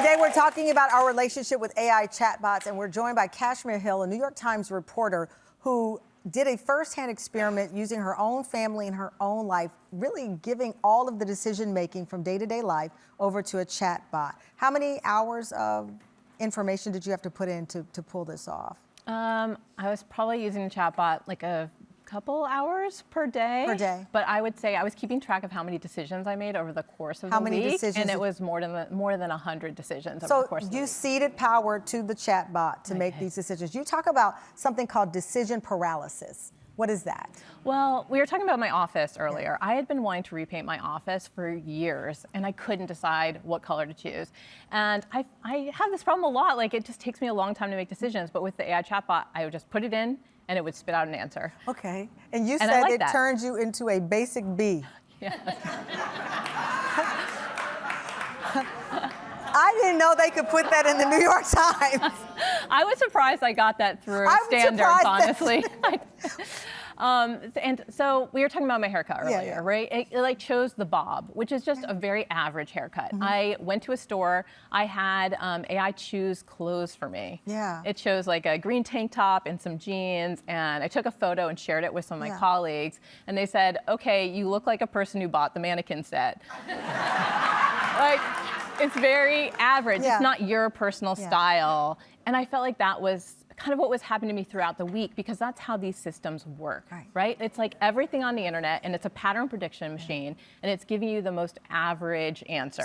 Today we're talking about our relationship with AI chatbots, and we're joined by Kashmir Hill, a New York Times reporter who did a firsthand experiment using her own family and her own life, really giving all of the decision-making from day-to-day life over to a chatbot. How many hours of information did you have to put in to pull this off? I was probably using the chatbot like a couple hours per day. But I would say I was keeping track of how many decisions I made over the course of the week. How many decisions? And it was more than 100 decisions over the course of the week. So you ceded power to the chatbot to make these decisions. You talk about something called decision paralysis. What is that? Well, we were talking about my office earlier. I had been wanting to repaint my office for years, and I couldn't decide what color to choose. And I have this problem a lot. Like, it just takes me a long time to make decisions. But with the AI chatbot, I would just put it in, and it would spit out an answer. Okay. And you said it turns you into a basic bee. Yeah. I didn't know they could put that in the New York Times. I was surprised I got that through standards, honestly. And so we were talking about my haircut earlier, right? It like chose the bob, which is just a very average haircut. I went to a store. I had AI choose clothes for me. Yeah. It chose like a green tank top and some jeans, and I took a photo and shared it with some of my colleagues, and they said, "Okay, you look like a person who bought the mannequin set." Like, it's very average. It's not your personal style. And I felt like that was kind of what was happening to me throughout the week, because that's how these systems work, right? It's like everything on the internet, and it's a pattern prediction machine, and it's giving you the most average answer.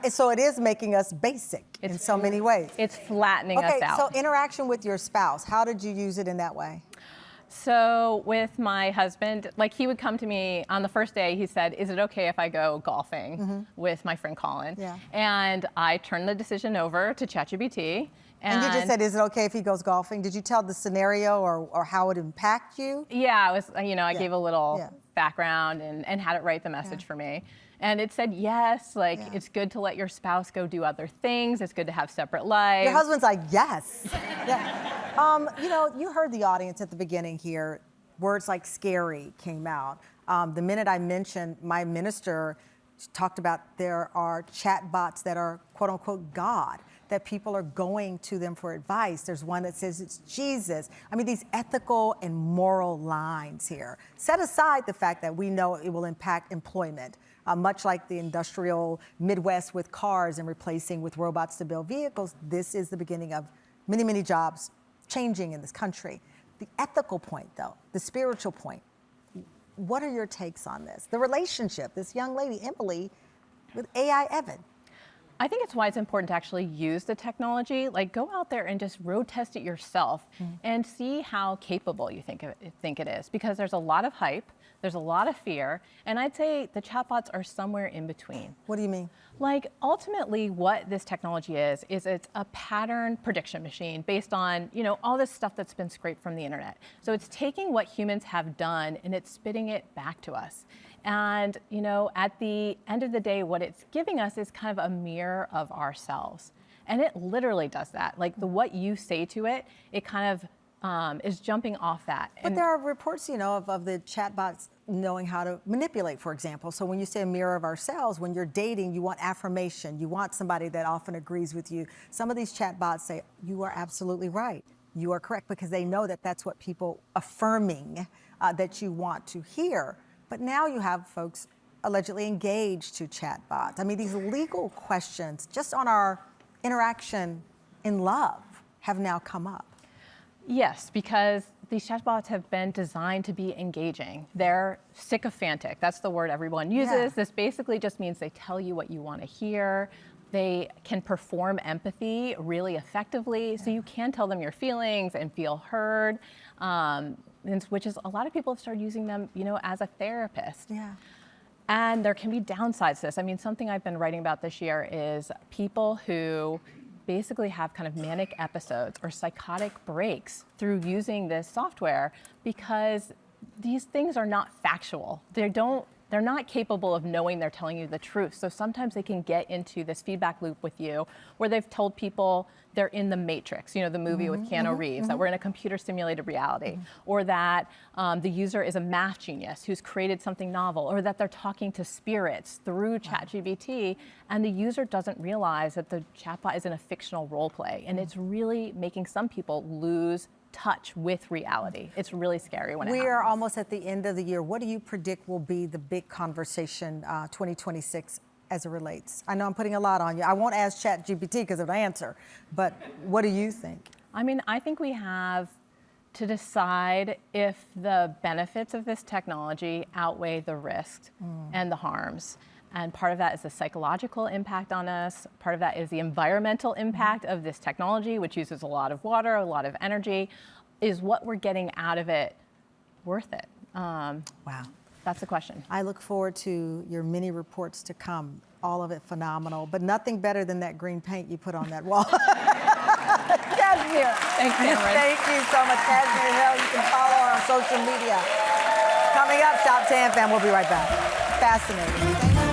So it is making us basic in so many ways. It's flattening us out. So interaction with your spouse, how did you use it in that way? So with my husband, like, he would come to me on the first day. He said, "Is it okay if I go golfing with my friend Colin?" And I turned the decision over to ChatGPT. And you just said, "Is it okay if he goes golfing?" Did you tell the scenario or how it impact you? Yeah, I was, I gave a little background and had it write the message for me. And it said, yes, like, it's good to let your spouse go do other things. It's good to have separate lives. Your husband's like, yes. You heard the audience at the beginning here. Words like scary came out. The minute I mentioned my minister talked about there are chatbots that are quote unquote God, that people are going to them for advice. There's one that says it's Jesus. I mean, these ethical and moral lines here. Set aside the fact that we know it will impact employment, much like the industrial Midwest with cars and replacing with robots to build vehicles. This is the beginning of many, many jobs changing in this country. The ethical point, though, the spiritual point, what are your takes on this? The relationship, this young lady, Emily, with AI Evan. I think it's why it's important to actually use the technology. Like, go out there and just road test it yourself and see how capable you think it is. Because there's a lot of hype, there's a lot of fear, and I'd say the chatbots are somewhere in between. What do you mean? Like, ultimately, what this technology is it's a pattern prediction machine based on, all this stuff that's been scraped from the internet. So it's taking what humans have done and it's spitting it back to us. And, at the end of the day, what it's giving us is kind of a mirror of ourselves. And it literally does that. Like, what you say to it, it kind of is jumping off that. But there are reports, of the chatbots knowing how to manipulate, for example. So when you say a mirror of ourselves, when you're dating, you want affirmation. You want somebody that often agrees with you. Some of these chatbots say, you are absolutely right. You are correct, because they know that that's what people affirming that you want to hear. But now you have folks allegedly engaged to chatbots. I mean, these legal questions just on our interaction in love have now come up. Yes, because these chatbots have been designed to be engaging. They're sycophantic. That's the word everyone uses. This basically just means they tell you what you want to hear. They can perform empathy really effectively, so you can tell them your feelings and feel heard, which is a lot of people have started using them, as a therapist. And there can be downsides to this. I mean, something I've been writing about this year is people who basically have kind of manic episodes or psychotic breaks through using this software, because these things are not factual. They're they're not capable of knowing they're telling you the truth. So sometimes they can get into this feedback loop with you where they've told people they're in the Matrix, you know, the movie with Keanu Reeves, that we're in a computer simulated reality, or that the user is a math genius who's created something novel, or that they're talking to spirits through ChatGPT, and the user doesn't realize that the chatbot is in a fictional role play, and it's really making some people lose touch with reality. It's really scary when it happens. We are almost at the end of the year. What do you predict will be the big conversation 2026 as it relates? I know I'm putting a lot on you. I won't ask ChatGPT because of the answer, but what do you think? I mean, I think we have to decide if the benefits of this technology outweigh the risks and the harms. And part of that is the psychological impact on us. Part of that is the environmental impact of this technology, which uses a lot of water, a lot of energy. Is what we're getting out of it worth it? Wow. That's the question. I look forward to your many reports to come. All of it phenomenal, but nothing better than that green paint you put on that wall. Kashmir. Thanks, Tamron. Thank you so much, Kashmir Hill. You can follow her on social media. Coming up, Top 10 Fam. We'll be right back. Fascinating. Thank you.